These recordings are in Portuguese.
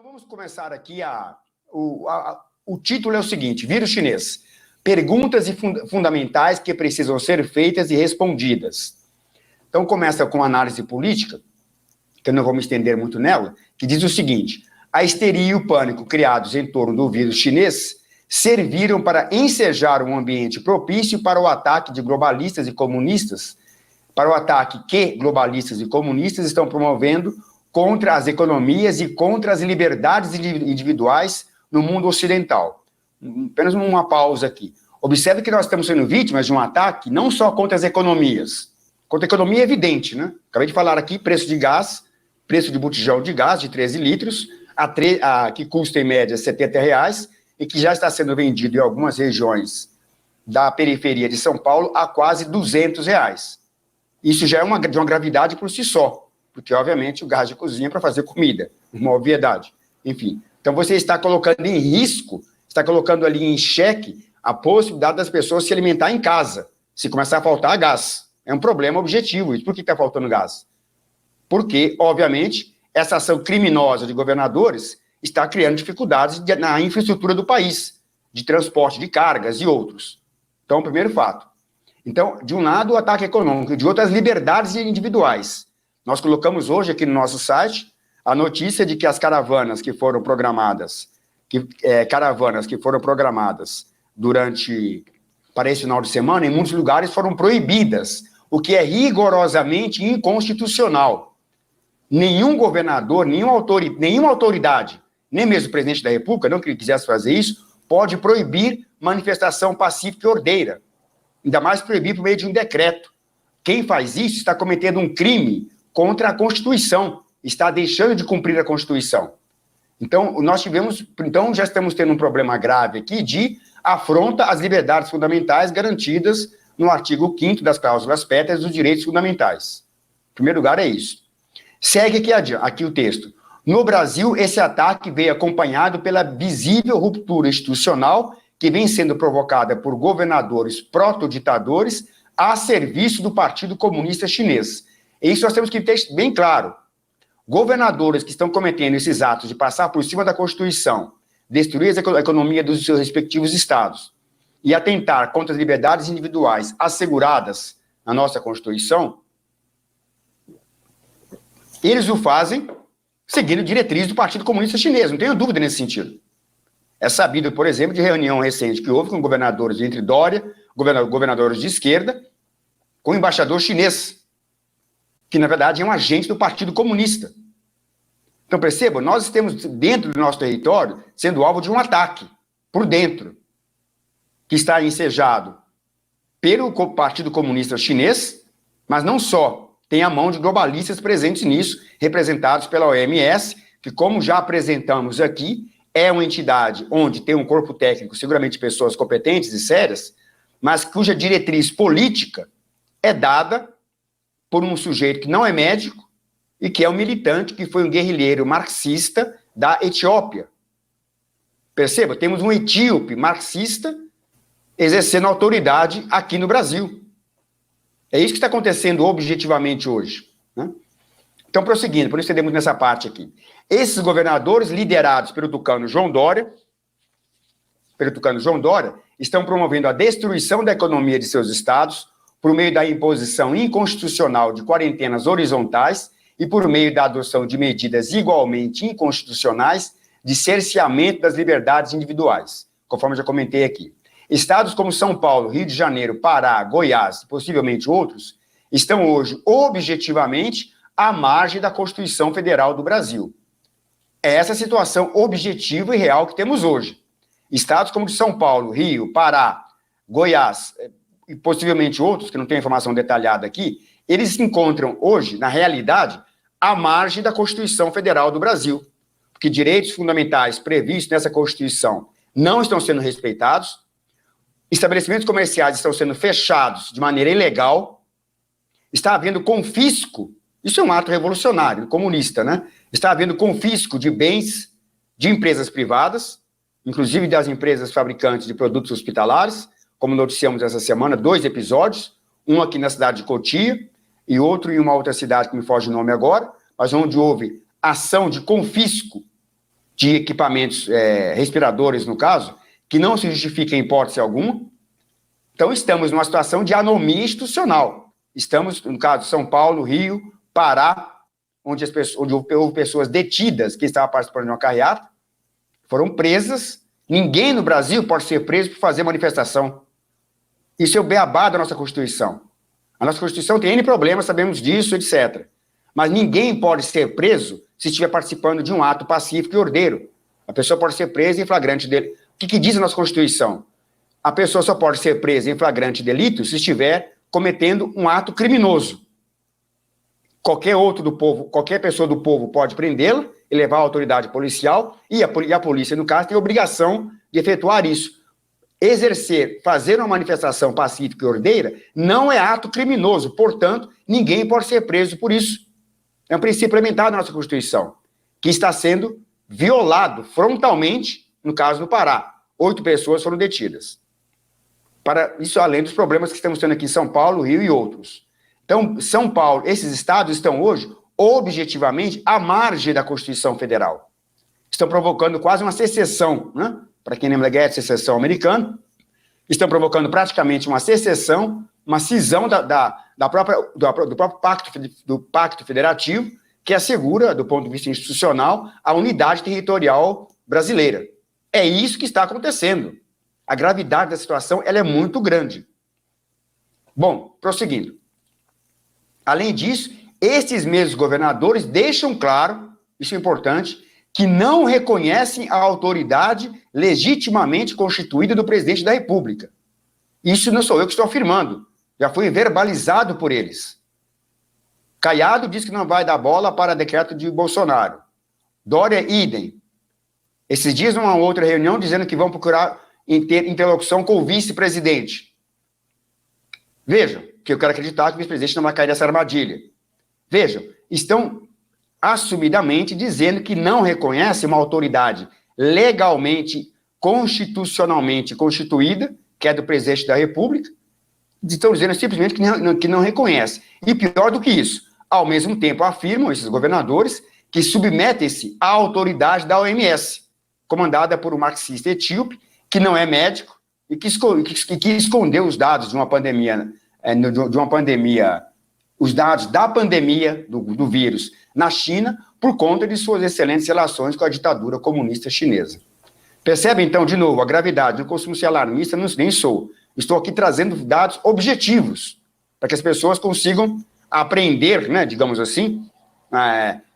Então vamos começar aqui o título é o seguinte: vírus chinês. Perguntas fundamentais que precisam ser feitas e respondidas. Então começa com análise política, que eu não vou me estender muito nela, que diz o seguinte: a histeria e o pânico criados em torno do vírus chinês serviram para ensejar um ambiente propício para o ataque de globalistas e comunistas, para o ataque que globalistas e comunistas estão promovendo contra as economias e contra as liberdades individuais no mundo ocidental. Apenas uma pausa aqui. Observe que nós estamos sendo vítimas de um ataque não só contra as economias. Contra a economia é evidente, né? Acabei de falar aqui, preço de gás, preço de botijão de gás de 13 litros, que custa em média R$70, e que já está sendo vendido em algumas regiões da periferia de São Paulo a quase R$200. Isso já é de uma gravidade por si só, porque, obviamente, o gás de cozinha é para fazer comida, uma obviedade. Enfim, então você está colocando em risco, está colocando ali em xeque a possibilidade das pessoas se alimentar em casa, se começar a faltar gás. É um problema objetivo isso. Por que está faltando gás? Porque, obviamente, essa ação criminosa de governadores está criando dificuldades na infraestrutura do país, de transporte de cargas e outros. Então, primeiro fato. Então, de um lado, o ataque econômico, de outro, as liberdades individuais. Nós colocamos hoje aqui no nosso site a notícia de que as caravanas que foram programadas, para esse final de semana, em muitos lugares foram proibidas, o que é rigorosamente inconstitucional. Nenhum governador, nenhuma autoridade, nem mesmo o presidente da República, não que ele quisesse fazer isso, pode proibir manifestação pacífica e ordeira. Ainda mais proibir por meio de um decreto. Quem faz isso está cometendo um crime contra a Constituição, está deixando de cumprir a Constituição. Então, já estamos tendo um problema grave aqui de afronta às liberdades fundamentais garantidas no artigo 5º das cláusulas pétreas dos direitos fundamentais. Em primeiro lugar, é isso. Segue aqui o texto. No Brasil, esse ataque veio acompanhado pela visível ruptura institucional que vem sendo provocada por governadores protoditadores a serviço do Partido Comunista Chinês. E isso nós temos que ter bem claro. Governadores que estão cometendo esses atos de passar por cima da Constituição, destruir a economia dos seus respectivos estados e atentar contra as liberdades individuais asseguradas na nossa Constituição, eles o fazem seguindo diretrizes do Partido Comunista Chinês, não tenho dúvida nesse sentido. É sabido, por exemplo, de reunião recente que houve com governadores entre Dória, governadores de esquerda, com o embaixador chinês, que, na verdade, é um agente do Partido Comunista. Então, percebam, nós estamos dentro do nosso território sendo alvo de um ataque, por dentro, que está ensejado pelo Partido Comunista Chinês, mas não só, tem a mão de globalistas presentes nisso, representados pela OMS, que, como já apresentamos aqui, é uma entidade onde tem um corpo técnico, seguramente pessoas competentes e sérias, mas cuja diretriz política é dada por um sujeito que não é médico e que é um militante, que foi um guerrilheiro marxista da Etiópia. Perceba, temos um etíope marxista exercendo autoridade aqui no Brasil. É isso que está acontecendo objetivamente hoje, né? Então, prosseguindo, por isso estendemos nessa parte aqui. Esses governadores, liderados pelo tucano João Dória, estão promovendo a destruição da economia de seus estados por meio da imposição inconstitucional de quarentenas horizontais e por meio da adoção de medidas igualmente inconstitucionais de cerceamento das liberdades individuais, conforme eu já comentei aqui. Estados como São Paulo, Rio de Janeiro, Pará, Goiás e possivelmente outros estão hoje objetivamente à margem da Constituição Federal do Brasil. É essa situação objetiva e real que temos hoje. Estados como São Paulo, Rio, Pará, Goiás e possivelmente outros, que não tenho informação detalhada aqui, eles se encontram hoje, na realidade, à margem da Constituição Federal do Brasil, porque direitos fundamentais previstos nessa Constituição não estão sendo respeitados, estabelecimentos comerciais estão sendo fechados de maneira ilegal, está havendo confisco, isso é um ato revolucionário, comunista, né? Está havendo confisco de bens de empresas privadas, inclusive das empresas fabricantes de produtos hospitalares, como noticiamos essa semana, 2 episódios, um aqui na cidade de Cotia e outro em uma outra cidade que me foge o nome agora, mas onde houve ação de confisco de equipamentos respiradores, no caso, que não se justifica em hipótese alguma. Então, estamos numa situação de anomia institucional. Estamos, no caso, São Paulo, Rio, Pará, onde houve pessoas detidas que estavam participando de uma carreata, foram presas. Ninguém no Brasil pode ser preso por fazer manifestação. Isso é o beabá da nossa Constituição. A nossa Constituição tem N problemas, sabemos disso, etc. Mas ninguém pode ser preso se estiver participando de um ato pacífico e ordeiro. A pessoa pode ser presa em flagrante delito. O que diz a nossa Constituição? A pessoa só pode ser presa em flagrante delito se estiver cometendo um ato criminoso. Qualquer outro do povo, qualquer pessoa do povo pode prendê-la e levar à autoridade policial, e a polícia, no caso, tem a obrigação de efetuar isso. Fazer uma manifestação pacífica e ordeira não é ato criminoso, portanto, ninguém pode ser preso por isso. É um princípio elementar da nossa Constituição, que está sendo violado frontalmente, no caso do Pará. 8 pessoas foram detidas. Para isso, além dos problemas que estamos tendo aqui em São Paulo, Rio e outros. Então, São Paulo, esses estados estão hoje, objetivamente, à margem da Constituição Federal. Estão provocando quase uma secessão, né? Para quem lembra da Guerra de Secessão americana, estão provocando praticamente uma secessão, uma cisão do próprio pacto federativo, que assegura, do ponto de vista institucional, a unidade territorial brasileira. É isso que está acontecendo. A gravidade da situação ela é muito grande. Bom, prosseguindo. Além disso, estes mesmos governadores deixam claro, isso é importante, que não reconhecem a autoridade legitimamente constituída do presidente da República. Isso não sou eu que estou afirmando, já foi verbalizado por eles. Caiado diz que não vai dar bola para decreto de Bolsonaro. Dória, idem. Esses dias, numa outra reunião, dizendo que vão procurar interlocução com o vice-presidente. Vejam, que eu quero acreditar que o vice-presidente não vai cair nessa armadilha. Vejam, estão assumidamente dizendo que não reconhece uma autoridade legalmente, constitucionalmente constituída, que é do presidente da República, estão dizendo simplesmente que não reconhece. E pior do que isso, ao mesmo tempo afirmam esses governadores que submetem-se à autoridade da OMS, comandada por um marxista etíope, que não é médico e que escondeu os dados de uma pandemia, os dados da pandemia do vírus na China, por conta de suas excelentes relações com a ditadura comunista chinesa. Percebe, então, de novo, a gravidade. Não costumo ser alarmista, nem sou. Estou aqui trazendo dados objetivos, para que as pessoas consigam aprender, né, digamos assim,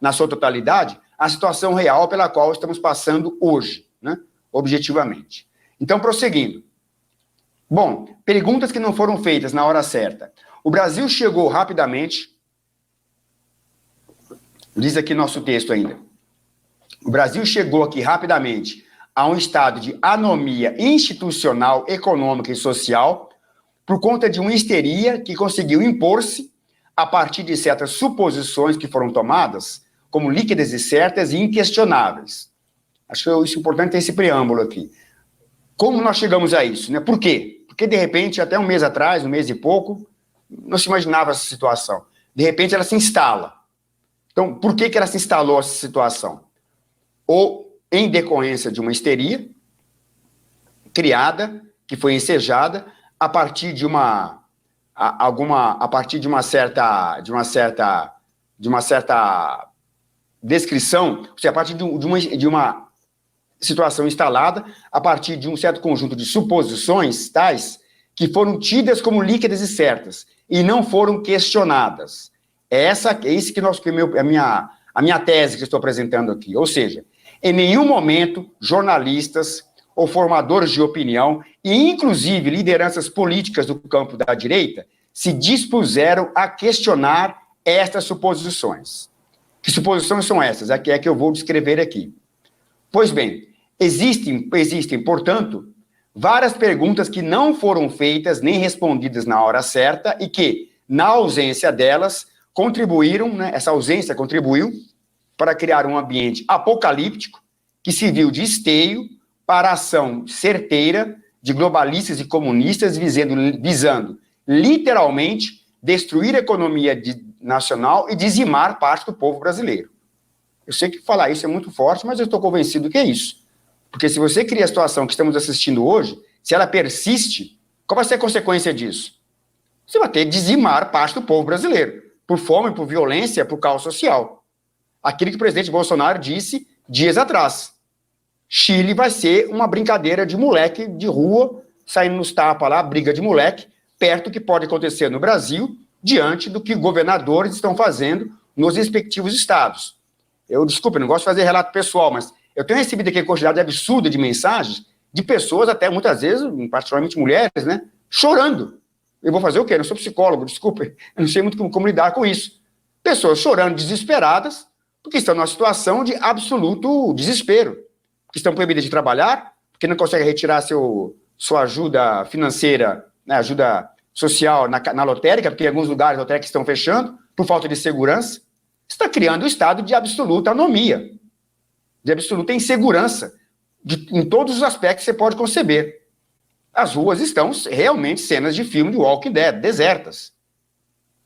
na sua totalidade, a situação real pela qual estamos passando hoje, né, objetivamente. Então, prosseguindo. Bom, perguntas que não foram feitas na hora certa. O Brasil chegou rapidamente, diz aqui nosso texto ainda, o Brasil chegou aqui rapidamente a um estado de anomia institucional, econômica e social por conta de uma histeria que conseguiu impor-se a partir de certas suposições que foram tomadas como líquidas e certas e inquestionáveis. Acho que isso é importante ter esse preâmbulo aqui. Como nós chegamos a isso, né? Por quê? Porque, de repente, até um mês atrás, um mês e pouco, não se imaginava essa situação. De repente, ela se instala. Então, por que ela se instalou essa situação? Ou em decorrência de uma histeria criada, que foi ensejada, a partir de uma certa descrição, ou seja, a partir de uma situação instalada, a partir de um certo conjunto de suposições tais que foram tidas como líquidas e certas e não foram questionadas. É isso que a minha tese que estou apresentando aqui. Ou seja, em nenhum momento, jornalistas ou formadores de opinião, e inclusive lideranças políticas do campo da direita, se dispuseram a questionar estas suposições. Que suposições são essas? É que eu vou descrever aqui. Pois bem, existem, portanto, várias perguntas que não foram feitas nem respondidas na hora certa e que, na ausência delas, contribuíram, né, essa ausência contribuiu para criar um ambiente apocalíptico que serviu de esteio para a ação certeira de globalistas e comunistas visando literalmente destruir a economia nacional e dizimar parte do povo brasileiro. Eu sei que falar isso é muito forte, mas eu estou convencido que é isso. Porque se você cria a situação que estamos assistindo hoje, se ela persiste, qual vai ser a consequência disso? Você vai ter que dizimar parte do povo brasileiro, por fome, por violência, por caos social. Aquilo que o presidente Bolsonaro disse dias atrás. Chile vai ser uma brincadeira de moleque de rua, saindo nos tapas lá, briga de moleque, perto do que pode acontecer no Brasil, diante do que governadores estão fazendo nos respectivos estados. Desculpe, eu não gosto de fazer relato pessoal, mas eu tenho recebido aqui a quantidade absurda de mensagens de pessoas, até muitas vezes, particularmente mulheres, né, chorando. Eu vou fazer o quê? Eu não sou psicólogo, desculpe, eu não sei muito como lidar com isso. Pessoas chorando, desesperadas, porque estão numa situação de absoluto desespero. Que estão proibidas de trabalhar, porque não conseguem retirar sua ajuda financeira, né, ajuda social na lotérica, porque em alguns lugares lotéricas estão fechando, por falta de segurança. Está criando um estado de absoluta anomia, de absoluta insegurança, em todos os aspectos que você pode conceber. As ruas estão realmente cenas de filme de Walking Dead, desertas.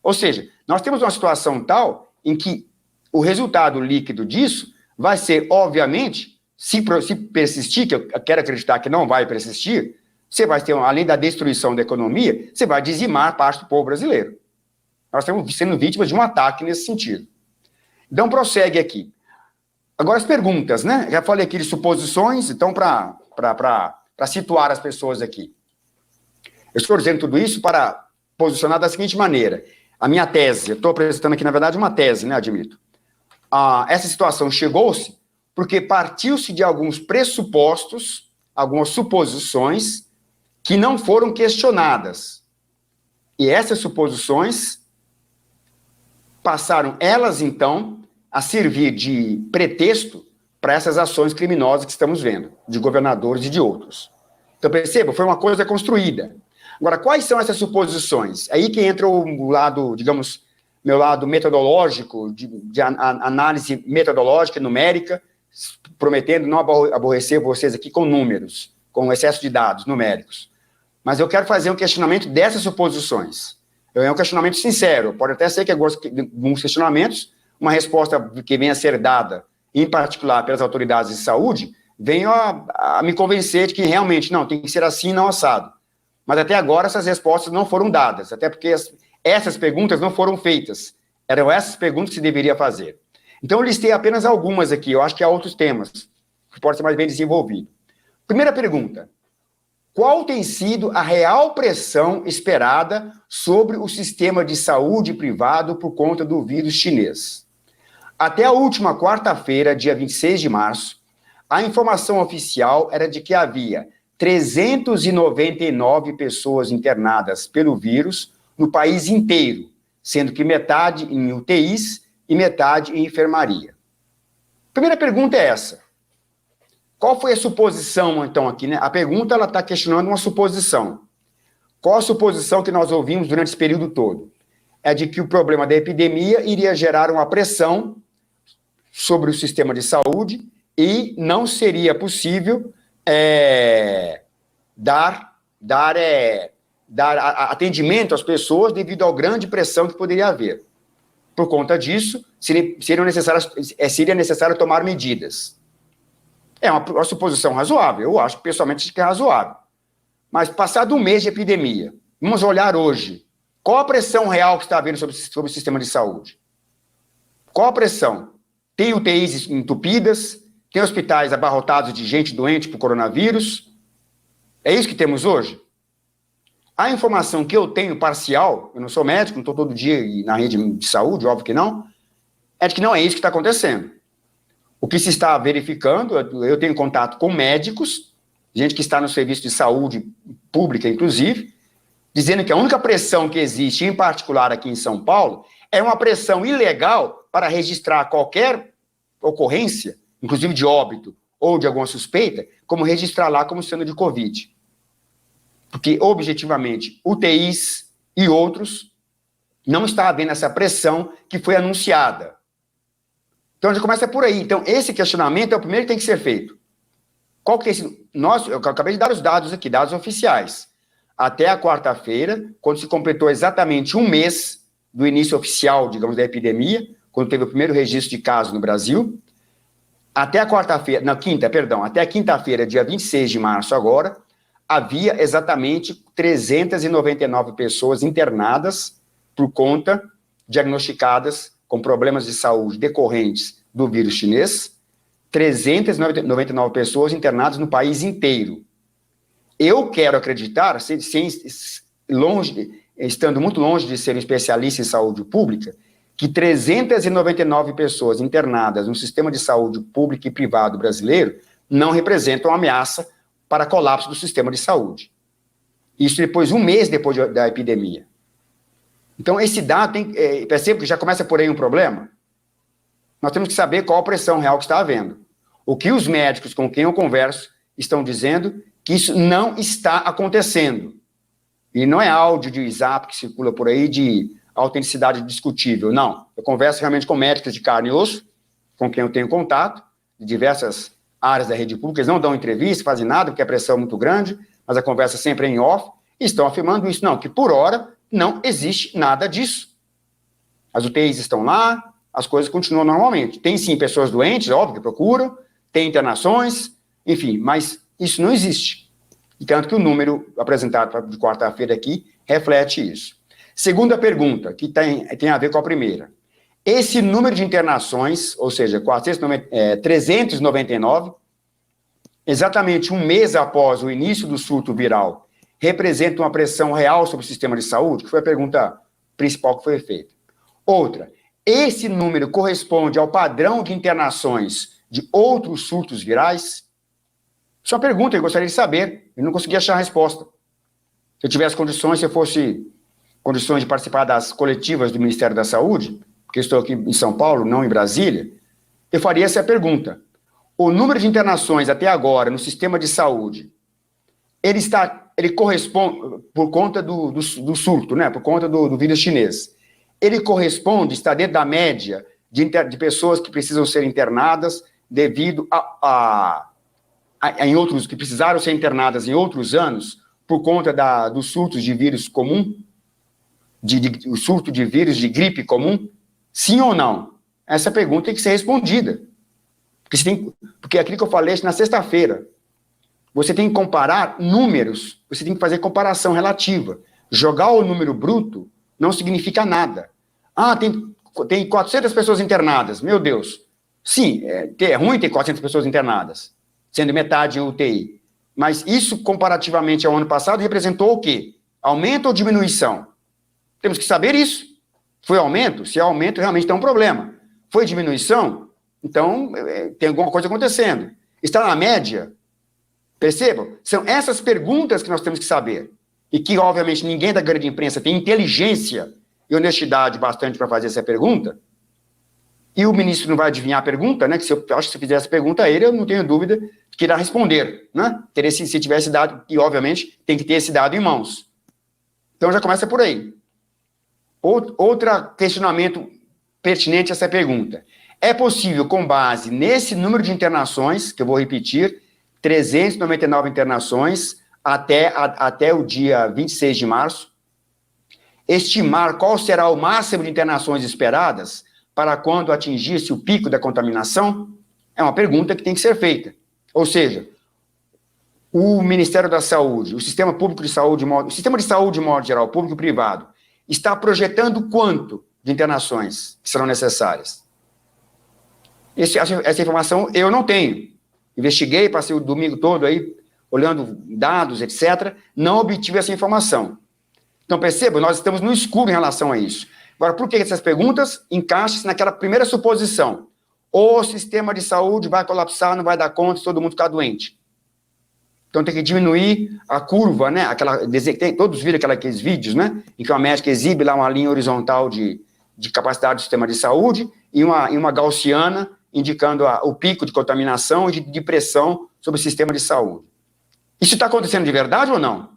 Ou seja, nós temos uma situação tal em que o resultado líquido disso vai ser, obviamente, se persistir, que eu quero acreditar que não vai persistir, você vai ter, além da destruição da economia, você vai dizimar parte do povo brasileiro. Nós estamos sendo vítimas de um ataque nesse sentido. Então, prossegue aqui. Agora, as perguntas, né? Já falei aqui de suposições, então, para situar as pessoas aqui. Eu estou dizendo tudo isso para posicionar da seguinte maneira. A minha tese, eu estou apresentando aqui, na verdade, uma tese, né, admito. Essa situação chegou-se porque partiu-se de alguns pressupostos, algumas suposições que não foram questionadas. E essas suposições passaram, elas, então, a servir de pretexto para essas ações criminosas que estamos vendo, de governadores e de outros. Então, perceba, foi uma coisa construída. Agora, quais são essas suposições? Aí que entra o lado, digamos, meu lado metodológico, de análise metodológica, numérica, prometendo não aborrecer vocês aqui com números, com excesso de dados numéricos. Mas eu quero fazer um questionamento dessas suposições. É um questionamento sincero, pode até ser que alguns questionamentos, uma resposta que venha a ser dada, em particular pelas autoridades de saúde, venham a me convencer de que realmente, não, tem que ser assim, não assado. Mas até agora essas respostas não foram dadas, até porque essas perguntas não foram feitas. Eram essas perguntas que se deveria fazer. Então, eu listei apenas algumas aqui, eu acho que há outros temas que podem ser mais bem desenvolvidos. Primeira pergunta. Qual tem sido a real pressão esperada sobre o sistema de saúde privado por conta do vírus chinês? Até a última quarta-feira, dia 26 de março, a informação oficial era de que havia 399 pessoas internadas pelo vírus no país inteiro, sendo que metade em UTIs e metade em enfermaria. Primeira pergunta é essa. Qual foi a suposição, então, aqui, né? A pergunta, ela está questionando uma suposição. Qual a suposição que nós ouvimos durante esse período todo? É de que o problema da epidemia iria gerar uma pressão sobre o sistema de saúde e não seria possível dar atendimento às pessoas devido à grande pressão que poderia haver. Por conta disso, seria necessário tomar medidas. É uma suposição razoável, eu acho pessoalmente que é razoável. Mas passado um mês de epidemia, vamos olhar hoje, qual a pressão real que está havendo sobre o sistema de saúde? Qual a pressão? Tem UTIs entupidas, tem hospitais abarrotados de gente doente por coronavírus. É isso que temos hoje? A informação que eu tenho parcial, eu não sou médico, não estou todo dia na rede de saúde, óbvio que não, é de que não é isso que está acontecendo. O que se está verificando, eu tenho contato com médicos, gente que está no serviço de saúde pública, inclusive, dizendo que a única pressão que existe, em particular aqui em São Paulo, é uma pressão ilegal para registrar qualquer ocorrência, inclusive de óbito ou de alguma suspeita, como registrar lá como sendo de Covid. Porque, objetivamente, UTIs e outros, não está havendo essa pressão que foi anunciada. Então, já começa por aí. Então, esse questionamento é o primeiro que tem que ser feito. Qual que tem sido? Eu acabei de dar os dados aqui, dados oficiais. Até a quarta-feira, quando se completou exatamente um mês do início oficial, digamos, da epidemia, quando teve o primeiro registro de casos no Brasil, Até a quarta-feira, não, quinta, perdão, até a quinta-feira, dia 26 de março agora, havia exatamente 399 pessoas internadas por conta, diagnosticadas com problemas de saúde decorrentes do vírus chinês, 399 pessoas internadas no país inteiro. Eu quero acreditar, estando muito longe de ser um especialista em saúde pública, que 399 pessoas internadas no sistema de saúde público e privado brasileiro não representam uma ameaça para colapso do sistema de saúde. Isso depois, um mês depois da epidemia. Então, esse dado, percebe que já começa por aí um problema? Nós temos que saber qual a pressão real que está havendo. O que os médicos com quem eu converso estão dizendo que isso não está acontecendo. E não é áudio de WhatsApp que circula por aí de autenticidade discutível, não. Eu converso realmente com médicos de carne e osso, com quem eu tenho contato, de diversas áreas da rede pública, eles não dão entrevista, fazem nada, porque a pressão é muito grande, mas a conversa sempre é em off, e estão afirmando isso, não, que por hora não existe nada disso. As UTIs estão lá, as coisas continuam normalmente. Tem sim pessoas doentes, óbvio, que procuram, tem internações, enfim, mas isso não existe. E tanto que o número apresentado de quarta-feira aqui reflete isso. Segunda pergunta, que tem a ver com a primeira. Esse número de internações, ou seja, 399, exatamente um mês após o início do surto viral, representa uma pressão real sobre o sistema de saúde? Que foi a pergunta principal que foi feita. Outra, esse número corresponde ao padrão de internações de outros surtos virais? Isso é uma pergunta que eu gostaria de saber. Eu não consegui achar a resposta. Se eu tivesse condições, se eu fosse condições de participar das coletivas do Ministério da Saúde, porque eu estou aqui em São Paulo, não em Brasília, eu faria essa pergunta. O número de internações até agora no sistema de saúde, ele corresponde, por conta do surto, né, por conta do vírus chinês, ele corresponde, está dentro da média de pessoas que precisam ser internadas devido em outros, que precisaram ser internadas em outros anos por conta dos surtos de vírus comum, o surto de vírus de gripe comum? Sim ou não? Essa pergunta tem que ser respondida. Porque aquilo que eu falei na sexta-feira, você tem que comparar números, você tem que fazer comparação relativa. Jogar o número bruto não significa nada. Ah, tem 400 pessoas internadas, meu Deus. Sim, é ruim ter 400 pessoas internadas, sendo metade em UTI. Mas isso, comparativamente ao ano passado, representou o quê? Aumento ou diminuição? Temos que saber isso. Foi aumento? Se é aumento, realmente tem um problema. Foi diminuição? Então, tem alguma coisa acontecendo. Está na média? Percebam? São essas perguntas que nós temos que saber. E que, obviamente, ninguém da grande imprensa tem inteligência e honestidade bastante para fazer essa pergunta. E o ministro não vai adivinhar a pergunta, né? Que eu acho que se fizer essa pergunta a ele, eu não tenho dúvida que irá responder, né? Se tivesse dado, e obviamente tem que ter esse dado em mãos. Então já começa por aí. Outro questionamento pertinente a essa pergunta. É possível, com base nesse número de internações, que eu vou repetir, 399 internações até o dia 26 de março, estimar qual será o máximo de internações esperadas para quando atingir-se o pico da contaminação? É uma pergunta que tem que ser feita. Ou seja, o Ministério da Saúde, o Sistema Público de Saúde, o Sistema de Saúde de modo geral, público e privado, está projetando quanto de internações que serão necessárias? Essa informação eu não tenho. Investiguei, passei o domingo todo aí, olhando dados, etc., não obtive essa informação. Então, perceba, nós estamos no escuro em relação a isso. Agora, por que essas perguntas? Encaixa-se naquela primeira suposição. O sistema de saúde vai colapsar, não vai dar conta, se todo mundo ficar doente. Então, tem que diminuir a curva, né? Todos viram aqueles vídeos, né? Em que uma médica exibe lá uma linha horizontal de capacidade do sistema de saúde e uma gaussiana indicando o pico de contaminação e de pressão sobre o sistema de saúde. Isso está acontecendo de verdade ou não?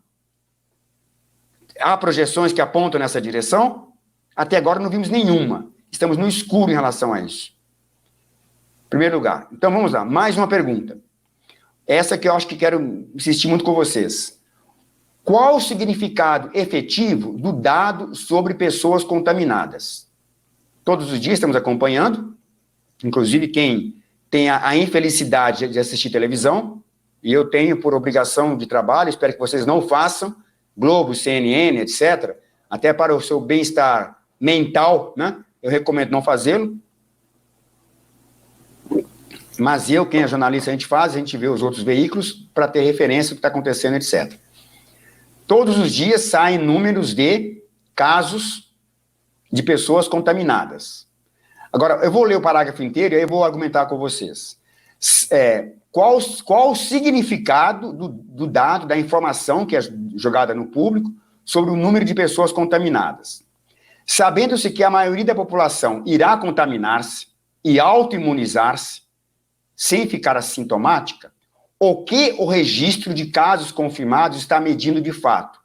Há projeções que apontam nessa direção? Até agora não vimos nenhuma. Estamos no escuro em relação a isso. Em primeiro lugar. Então, vamos lá. Mais uma pergunta. Essa que eu acho que quero insistir muito com vocês. Qual o significado efetivo do dado sobre pessoas contaminadas? Todos os dias estamos acompanhando, inclusive quem tem a infelicidade de assistir televisão, e eu tenho por obrigação de trabalho, espero que vocês não façam, Globo, CNN, etc., até para o seu bem-estar mental, né? Eu recomendo não fazê-lo. Mas eu, quem é jornalista, a gente vê os outros veículos para ter referência do que está acontecendo, etc. Todos os dias saem números de casos de pessoas contaminadas. Agora, eu vou ler o parágrafo inteiro e aí eu vou argumentar com vocês. Qual o significado do dado, da informação que é jogada no público sobre o número de pessoas contaminadas? Sabendo-se que a maioria da população irá contaminar-se e autoimunizar-se sem ficar assintomática, o que o registro de casos confirmados está medindo de fato?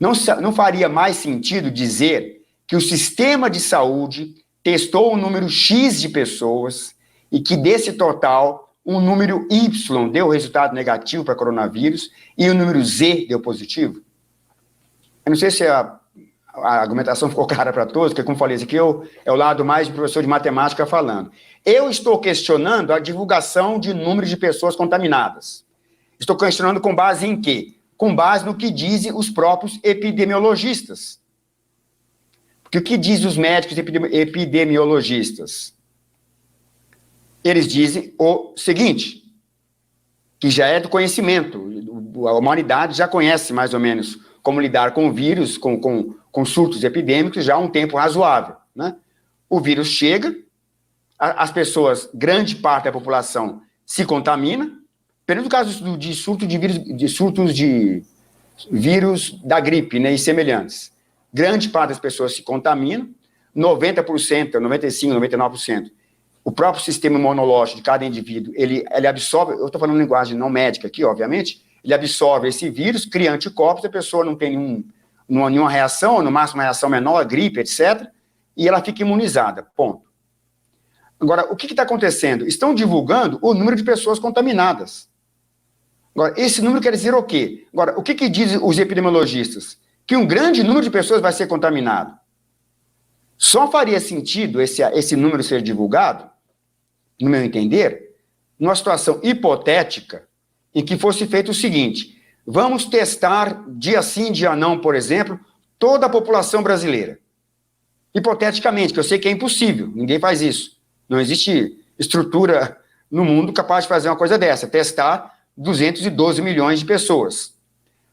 Não faria mais sentido dizer que o sistema de saúde testou um número X de pessoas e que desse total, um número Y deu resultado negativo para coronavírus e o número Z deu positivo? Eu não sei se a argumentação ficou clara para todos, porque, como falei, esse aqui é o lado mais de professor de matemática falando. Eu estou questionando a divulgação de números de pessoas contaminadas. Estou questionando com base em quê? Com base no que dizem os próprios epidemiologistas. Porque o que dizem os médicos epidemiologistas? Eles dizem o seguinte, que já é do conhecimento, a humanidade já conhece mais ou menos como lidar com o vírus, com surtos epidêmicos já há um tempo razoável, né? O vírus chega, as pessoas, grande parte da população se contamina, pelo caso de surtos de vírus da gripe, né, e semelhantes. Grande parte das pessoas se contaminam, 90%, 95%, 99%. O próprio sistema imunológico de cada indivíduo, ele absorve, eu estou falando linguagem não médica aqui, obviamente, ele absorve esse vírus, cria anticorpos, a pessoa não tem nenhuma reação, ou no máximo uma reação menor, gripe, etc., e ela fica imunizada, ponto. Agora, o que está acontecendo? Estão divulgando o número de pessoas contaminadas. Agora, esse número quer dizer o quê? Agora, o que dizem os epidemiologistas? Que um grande número de pessoas vai ser contaminado. Só faria sentido esse número ser divulgado, no meu entender, numa situação hipotética em que fosse feito o seguinte: vamos testar dia sim, dia não, por exemplo, toda a população brasileira. Hipoteticamente, que eu sei que é impossível, ninguém faz isso. Não existe estrutura no mundo capaz de fazer uma coisa dessa, testar 212 milhões de pessoas.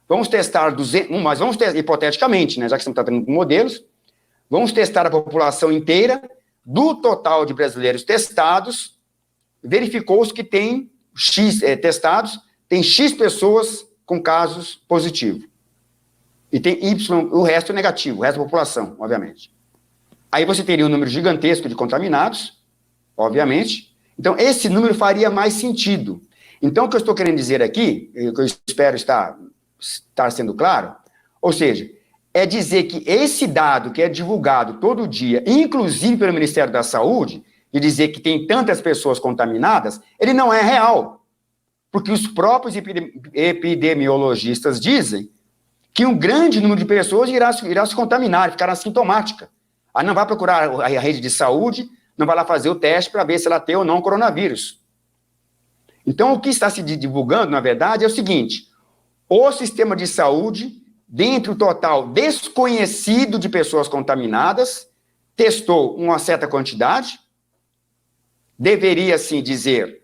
Vamos testar mas vamos testar hipoteticamente, né, já que estamos tratando com modelos, vamos testar a população inteira, do total de brasileiros testados, verificou-se que tem X testados, tem X pessoas com casos positivos. E tem Y, o resto é negativo, o resto da população, obviamente. Aí você teria um número gigantesco de contaminados, obviamente. Então, esse número faria mais sentido. Então, o que eu estou querendo dizer aqui, o que eu espero estar sendo claro, ou seja, é dizer que esse dado que é divulgado todo dia, inclusive pelo Ministério da Saúde, de dizer que tem tantas pessoas contaminadas, ele não é real. Porque os próprios epidemiologistas dizem que um grande número de pessoas irá se contaminar, ficar assintomática. Aí não vai procurar a rede de saúde, não vai lá fazer o teste para ver se ela tem ou não coronavírus. Então, o que está se divulgando, na verdade, é o seguinte: o sistema de saúde, dentro do total desconhecido de pessoas contaminadas, testou uma certa quantidade, deveria, assim dizer,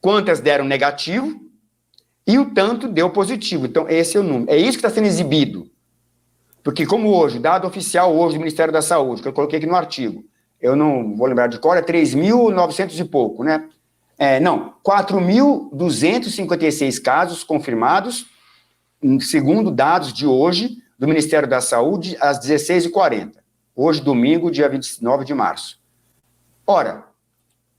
quantas deram negativo, e o tanto deu positivo. Então, esse é o número. É isso que está sendo exibido. Porque como hoje, dado oficial hoje do Ministério da Saúde, que eu coloquei aqui no artigo, eu não vou lembrar de cor, é 3.900 e pouco, né? 4.256 casos confirmados, segundo dados de hoje, do Ministério da Saúde, às 16h40. Hoje, domingo, dia 29 de março. Ora,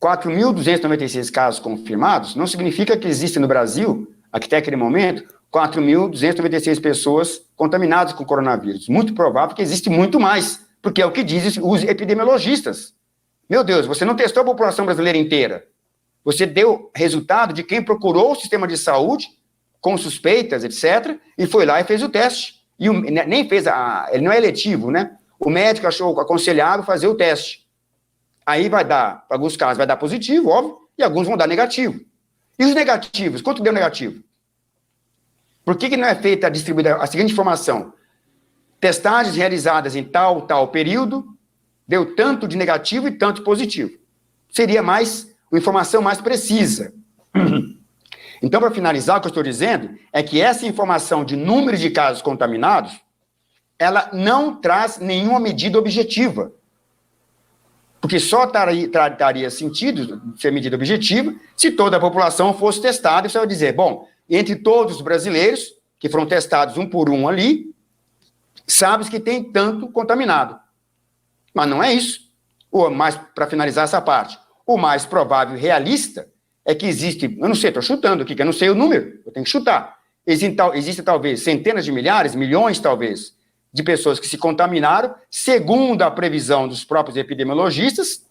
4.296 casos confirmados não significa que existem no Brasil, até aquele momento, 4.296 pessoas contaminadas com coronavírus. Muito provável que existe muito mais, porque é o que dizem os epidemiologistas. Meu Deus, você não testou a população brasileira inteira. Você deu resultado de quem procurou o sistema de saúde, com suspeitas, etc., e foi lá e fez o teste. E nem fez ele não é eletivo, né? O médico achou aconselhável fazer o teste. Aí vai dar, para alguns casos vai dar positivo, óbvio, e alguns vão dar negativo. E os negativos? Quanto deu negativo? Por que não é feita a seguinte informação? Testagens realizadas em tal período, deu tanto de negativo e tanto de positivo. Seria uma informação mais precisa. Então, para finalizar, o que eu estou dizendo é que essa informação de número de casos contaminados, ela não traz nenhuma medida objetiva. Porque só traria sentido ser medida objetiva se toda a população fosse testada. E você vai dizer, bom, entre todos os brasileiros que foram testados um por um ali, sabe-se que tem tanto contaminado. Mas não é isso. Para finalizar essa parte, o mais provável e realista é que existe, eu não sei, estou chutando aqui, que eu não sei o número, eu tenho que chutar. Existem talvez centenas de milhares, milhões talvez, de pessoas que se contaminaram, segundo a previsão dos próprios epidemiologistas,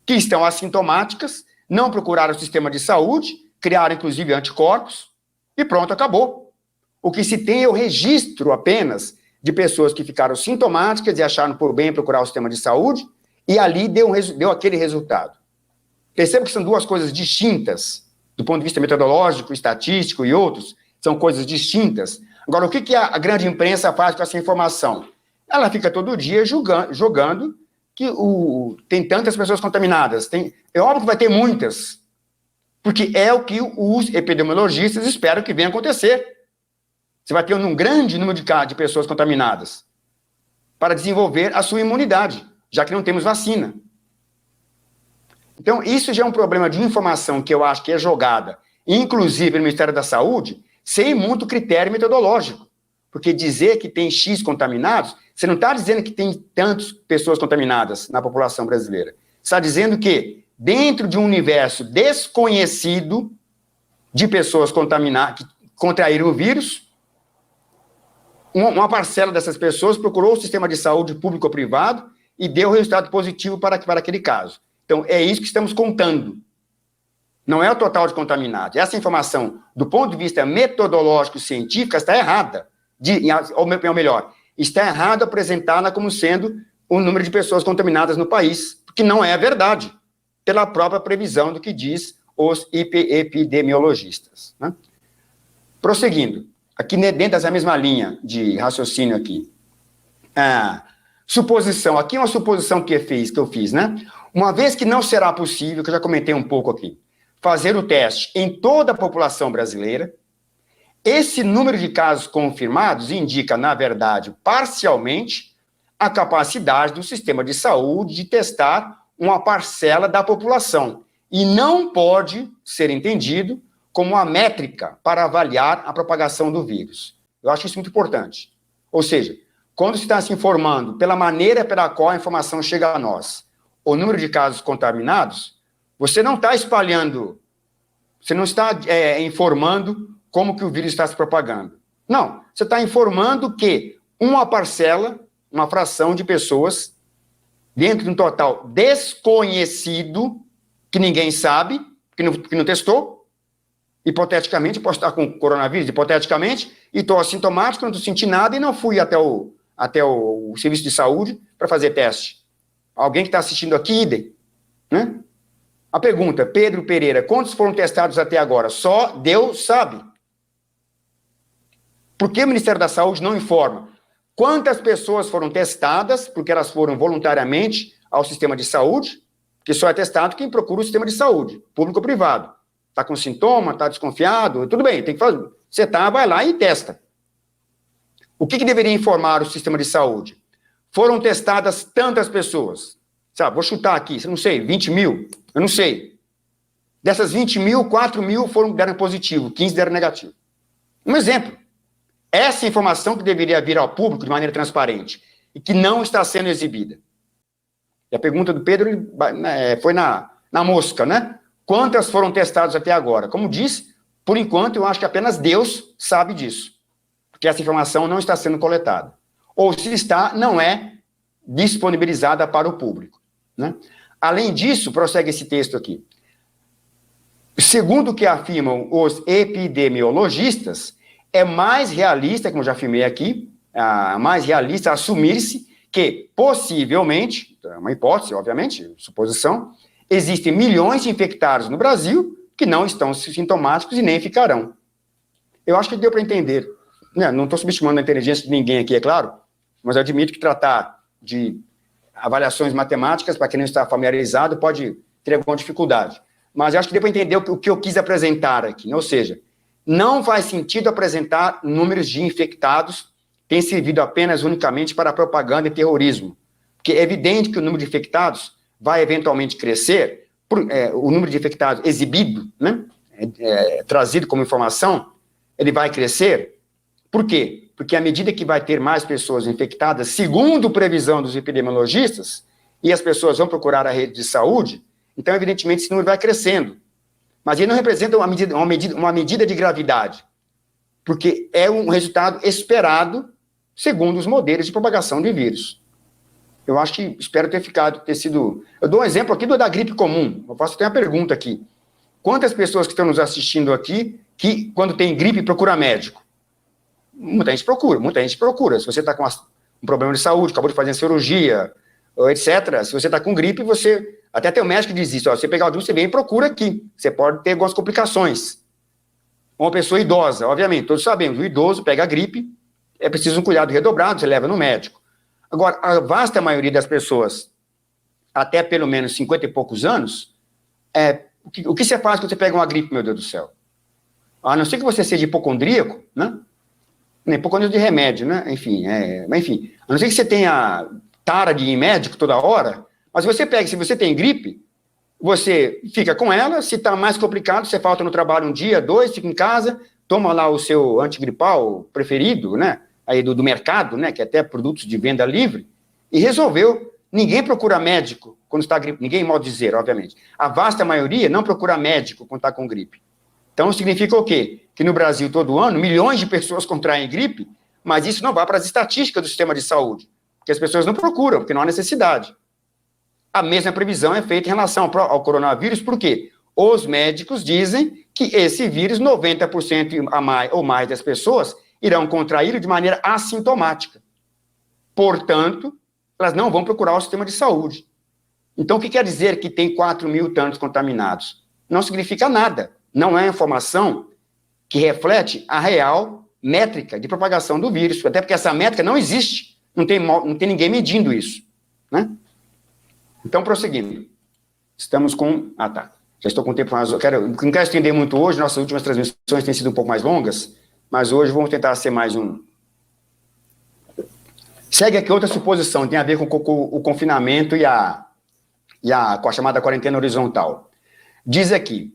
que estão assintomáticas, não procuraram o sistema de saúde, criaram inclusive anticorpos, e pronto, acabou. O que se tem é o registro apenas de pessoas que ficaram sintomáticas e acharam por bem procurar o sistema de saúde, e ali deu aquele resultado. Perceba que são duas coisas distintas, do ponto de vista metodológico, estatístico e outros, são coisas distintas. Agora, o que a grande imprensa faz com essa informação? Ela fica todo dia jogando que tem tantas pessoas contaminadas. É óbvio que vai ter muitas, porque é o que os epidemiologistas esperam que venha acontecer. Você vai ter um grande número de pessoas contaminadas para desenvolver a sua imunidade, já que não temos vacina. Então, isso já é um problema de informação que eu acho que é jogada, inclusive no Ministério da Saúde, sem muito critério metodológico. Porque dizer que tem X contaminados, você não está dizendo que tem tantas pessoas contaminadas na população brasileira. Você está dizendo que, dentro de um universo desconhecido de pessoas contaminadas, que contraíram o vírus, uma parcela dessas pessoas procurou o sistema de saúde público ou privado e deu resultado positivo para aquele caso. Então, é isso que estamos contando. Não é o total de contaminados. Essa informação, do ponto de vista metodológico científico, está errada. Ou melhor, está errado apresentá-la como sendo o número de pessoas contaminadas no país, porque não é a verdade, pela própria previsão do que diz os epidemiologistas. Né? Prosseguindo, aqui dentro dessa mesma linha de raciocínio aqui. Suposição, aqui é uma suposição que eu fiz, né? Uma vez que não será possível, que eu já comentei um pouco aqui, fazer o teste em toda a população brasileira, esse número de casos confirmados indica, na verdade, parcialmente, a capacidade do sistema de saúde de testar uma parcela da população, e não pode ser entendido como uma métrica para avaliar a propagação do vírus. Eu acho isso muito importante. Ou seja, quando se está se informando pela maneira pela qual a informação chega a nós, o número de casos contaminados, você não está espalhando, você não está informando como que o vírus está se propagando. Não, você está informando que uma parcela, uma fração de pessoas, dentro de um total desconhecido, que ninguém sabe, que não testou, hipoteticamente, posso estar com coronavírus, hipoteticamente, e estou assintomático, não estou sentindo nada e não fui até o serviço de saúde para fazer teste. Alguém que está assistindo aqui, idem, né? A pergunta, Pedro Pereira, quantos foram testados até agora? Só Deus sabe. Por que o Ministério da Saúde não informa quantas pessoas foram testadas, porque elas foram voluntariamente ao sistema de saúde, que só é testado quem procura o sistema de saúde, público ou privado. Está com sintoma, está desconfiado, tudo bem, tem que fazer. Você vai lá e testa. O que deveria informar o sistema de saúde? Foram testadas tantas pessoas. Sabe, vou chutar aqui, não sei, 20 mil, eu não sei. Dessas 20 mil, 4 mil deram positivo, 15 deram negativo. Um exemplo. Essa informação que deveria vir ao público de maneira transparente e que não está sendo exibida. E a pergunta do Pedro foi na mosca, né? Quantas foram testadas até agora? Como disse, por enquanto, eu acho que apenas Deus sabe disso. Porque essa informação não está sendo coletada. Ou se está, não é disponibilizada para o público. Né? Além disso, prossegue esse texto aqui. Segundo o que afirmam os epidemiologistas, é mais realista, como já afirmei aqui, mais realista assumir-se que, possivelmente, uma hipótese, obviamente, suposição, existem milhões de infectados no Brasil que não estão sintomáticos e nem ficarão. Eu acho que deu para entender. Não estou subestimando a inteligência de ninguém aqui, é claro, mas eu admito que tratar de avaliações matemáticas, para quem não está familiarizado, pode ter alguma dificuldade. Mas eu acho que deu para entender o que eu quis apresentar aqui, né? Ou seja, não faz sentido apresentar números de infectados que têm servido apenas unicamente para propaganda e terrorismo, porque é evidente que o número de infectados vai eventualmente crescer, o número de infectados exibido, né, trazido como informação, ele vai crescer. Por quê? Porque à medida que vai ter mais pessoas infectadas, segundo previsão dos epidemiologistas, e as pessoas vão procurar a rede de saúde, então, evidentemente, esse número vai crescendo. Mas ele não representa uma medida de gravidade, porque é um resultado esperado segundo os modelos de propagação de vírus. Eu acho que, espero ter sido... Eu dou um exemplo aqui da gripe comum. Eu faço até uma pergunta aqui. Quantas pessoas que estão nos assistindo aqui, que quando tem gripe, procura médico? Muita gente procura. Se você está com um problema de saúde, acabou de fazer cirurgia, etc., se você está com gripe, até tem um médico que diz isso, você pegar o vírus, você vem e procura aqui. Você pode ter algumas complicações. Uma pessoa idosa, obviamente, todos sabemos, o idoso pega a gripe, é preciso um cuidado redobrado, você leva no médico. Agora, a vasta maioria das pessoas, até pelo menos 50 e poucos anos, o que você faz quando você pega uma gripe, meu Deus do céu? A não ser que você seja hipocondríaco, né? Nem hipocondríaco de remédio, né? Enfim, a não ser que você tenha tara de ir médico toda hora, mas se você tem gripe, você fica com ela, se está mais complicado, você falta no trabalho um dia, 2, fica em casa, toma lá o seu antigripal preferido, né? Aí do mercado, né, que é até produtos de venda livre, e resolveu. Ninguém procura médico quando está gripe, ninguém, modo de dizer, obviamente. A vasta maioria não procura médico quando está com gripe. Então, significa o quê? Que no Brasil, todo ano, milhões de pessoas contraem gripe, mas isso não vai para as estatísticas do sistema de saúde, porque as pessoas não procuram, porque não há necessidade. A mesma previsão é feita em relação ao coronavírus, por quê? Os médicos dizem que esse vírus, 90% ou mais das pessoas irão contraí-lo de maneira assintomática. Portanto, elas não vão procurar o sistema de saúde. Então, o que quer dizer que tem 4.000 tantos contaminados? Não significa nada. Não é informação que reflete a real métrica de propagação do vírus, até porque essa métrica não existe. Não tem ninguém medindo isso, né? Então, prosseguindo. Estamos com... Já estou com o tempo mais... Não quero estender muito hoje, nossas últimas transmissões têm sido um pouco mais longas, mas hoje vamos tentar ser mais um... Segue aqui outra suposição, tem a ver com o confinamento com a chamada quarentena horizontal. Diz aqui,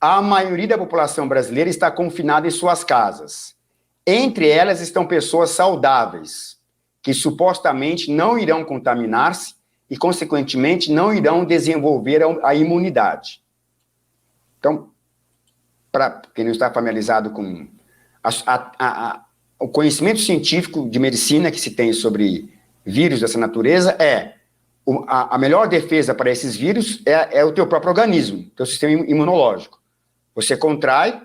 a maioria da população brasileira está confinada em suas casas. Entre elas estão pessoas saudáveis, que supostamente não irão contaminar-se e, consequentemente, não irão desenvolver a imunidade. Então, para quem não está familiarizado com o conhecimento científico de medicina que se tem sobre vírus dessa natureza a melhor defesa para esses vírus é o teu próprio organismo, teu sistema imunológico. Você contrai,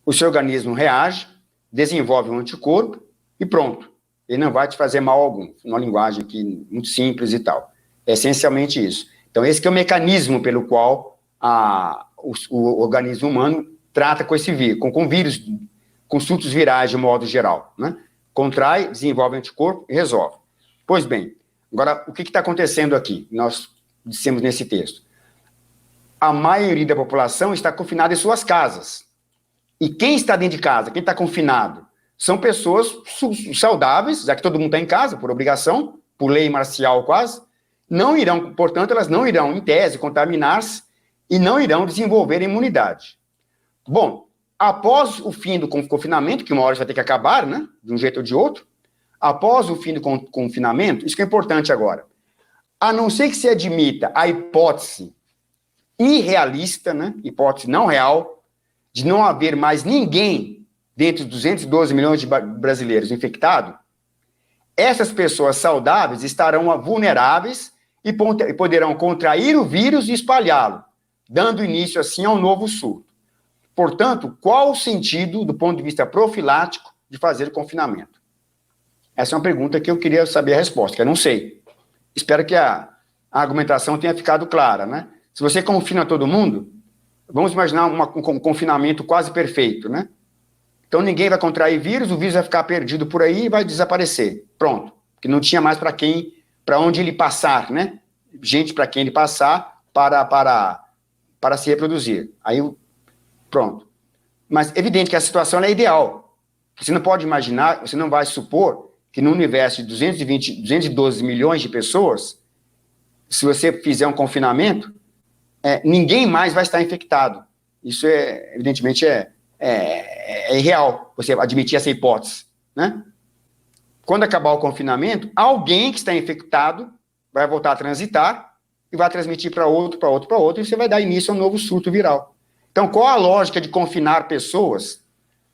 o seu organismo reage, desenvolve um anticorpo e pronto. Ele não vai te fazer mal algum. Uma linguagem aqui muito simples e tal. É essencialmente isso. Então, esse que é o mecanismo pelo qual o organismo humano trata com esse vírus, com vírus, com surtos virais de modo geral, né? Contrai, desenvolve anticorpo e resolve. Pois bem, agora, o que está acontecendo aqui? Nós dissemos nesse texto. A maioria da população está confinada em suas casas. E quem está dentro de casa, quem está confinado, são pessoas saudáveis, já que todo mundo está em casa, por obrigação, por lei marcial quase, portanto, elas não irão, em tese, contaminar-se e não irão desenvolver imunidade. Bom, após o fim do confinamento, que uma hora vai ter que acabar, né, de um jeito ou de outro, após o fim do confinamento, isso que é importante agora, a não ser que se admita a hipótese irrealista, né, hipótese não real, de não haver mais ninguém dentre os 212 milhões de brasileiros infectados, essas pessoas saudáveis estarão vulneráveis e poderão contrair o vírus e espalhá-lo, dando início, assim, a um novo surto. Portanto, qual o sentido, do ponto de vista profilático, de fazer o confinamento? Essa é uma pergunta que eu queria saber a resposta, que eu não sei. Espero que a argumentação tenha ficado clara, né? Se você confina todo mundo, vamos imaginar um confinamento quase perfeito, né? Então ninguém vai contrair vírus, o vírus vai ficar perdido por aí e vai desaparecer. Pronto. Porque não tinha mais para onde ele passar, né? Gente para quem ele passar para se reproduzir. Aí, pronto. Mas é evidente que a situação é ideal. Você não pode imaginar, você não vai supor que no universo de 212 milhões de pessoas, se você fizer um confinamento, ninguém mais vai estar infectado. Isso, evidentemente, é irreal, você admitir essa hipótese, né? Quando acabar o confinamento, alguém que está infectado vai voltar a transitar e vai transmitir para outro, e você vai dar início a um novo surto viral. Então, qual a lógica de confinar pessoas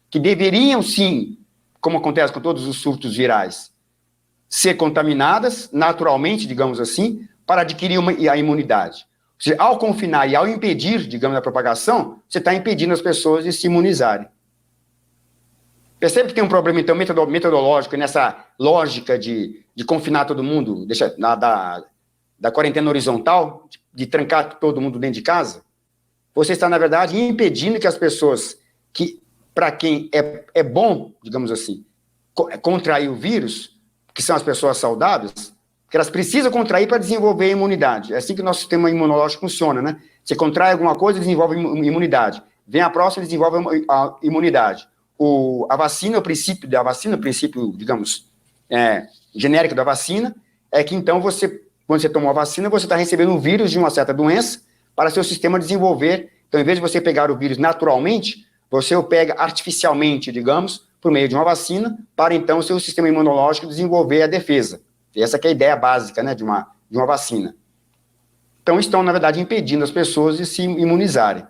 que deveriam, sim, como acontece com todos os surtos virais, ser contaminadas naturalmente, digamos assim, para adquirir a imunidade? Ou seja, ao confinar e ao impedir, digamos, a propagação, você está impedindo as pessoas de se imunizarem. Percebe que tem um problema, então, metodológico nessa lógica de confinar todo mundo, da quarentena horizontal, de trancar todo mundo dentro de casa? Você está, na verdade, impedindo que as pessoas para quem é bom, digamos assim, contrair o vírus, que são as pessoas saudáveis, que elas precisam contrair para desenvolver a imunidade. É assim que o nosso sistema imunológico funciona, né? Você contrai alguma coisa, desenvolve imunidade. Vem a próxima, desenvolve a imunidade. A vacina, o princípio, digamos, genérico da vacina, é que então quando você tomou a vacina, você está recebendo um vírus de uma certa doença para seu sistema desenvolver. Então, em vez de você pegar o vírus naturalmente, você o pega artificialmente, digamos, por meio de uma vacina, para então o seu sistema imunológico desenvolver a defesa. Essa que é a ideia básica, né, de uma vacina. Então, estão, na verdade, impedindo as pessoas de se imunizarem.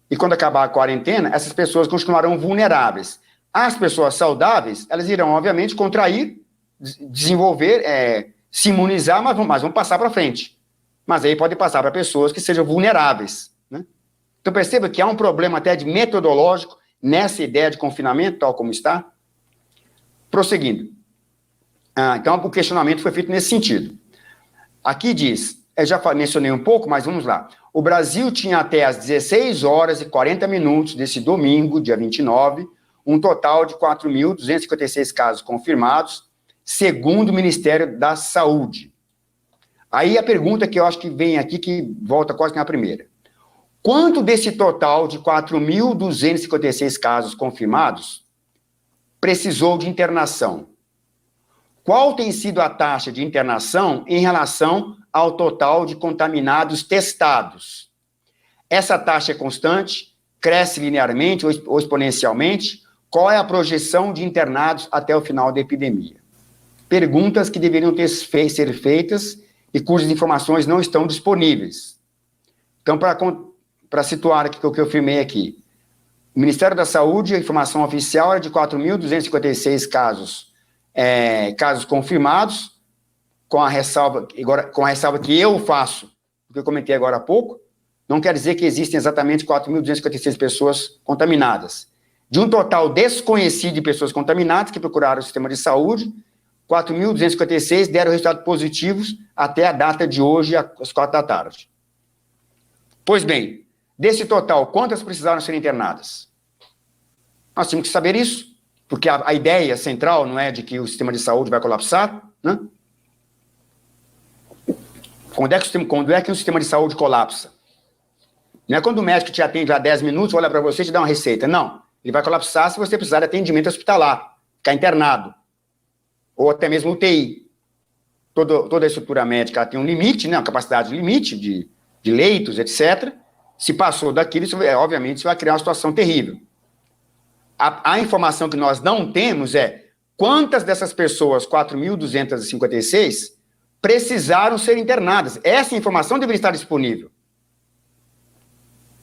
E quando acabar a quarentena, essas pessoas continuarão vulneráveis. As pessoas saudáveis, elas irão, obviamente, contrair, desenvolver, se imunizar, mas vão passar para frente. Mas aí pode passar para pessoas que sejam vulneráveis, né? Então, perceba que há um problema até de metodológico nessa ideia de confinamento, tal como está. Prosseguindo. Então, o questionamento foi feito nesse sentido. Aqui diz, eu já mencionei um pouco, mas vamos lá. O Brasil tinha até às 16 horas e 40 minutos desse domingo, dia 29, um total de 4.256 casos confirmados, segundo o Ministério da Saúde. Aí a pergunta que eu acho que vem aqui, que volta quase que na primeira. Quanto desse total de 4.256 casos confirmados precisou de internação? Qual tem sido a taxa de internação em relação ao total de contaminados testados? Essa taxa é constante? Cresce linearmente ou exponencialmente? Qual é a projeção de internados até o final da epidemia? Perguntas que deveriam ser feitas e cujas informações não estão disponíveis. Então, para situar o que eu afirmei aqui, o Ministério da Saúde, a informação oficial era de 4.256 casos confirmados, com a ressalva que eu faço, o que eu comentei agora há pouco, não quer dizer que existem exatamente 4.256 pessoas contaminadas. De um total desconhecido de pessoas contaminadas que procuraram o sistema de saúde, 4.256 deram resultados positivos até a data de hoje, às 4 da tarde. Pois bem, desse total, quantas precisaram ser internadas? Nós temos que saber isso, porque a ideia central não é de que o sistema de saúde vai colapsar, né? Quando é que o sistema de saúde colapsa? Não é quando o médico te atende há 10 minutos, olha para você e te dá uma receita. Não, ele vai colapsar se você precisar de atendimento hospitalar, ficar internado, ou até mesmo UTI. Toda a estrutura médica tem um limite, né, uma capacidade limite de leitos, etc. Se passou daquilo, obviamente, isso vai criar uma situação terrível. A informação que nós não temos é quantas dessas pessoas, 4.256, precisaram ser internadas. Essa informação deveria estar disponível.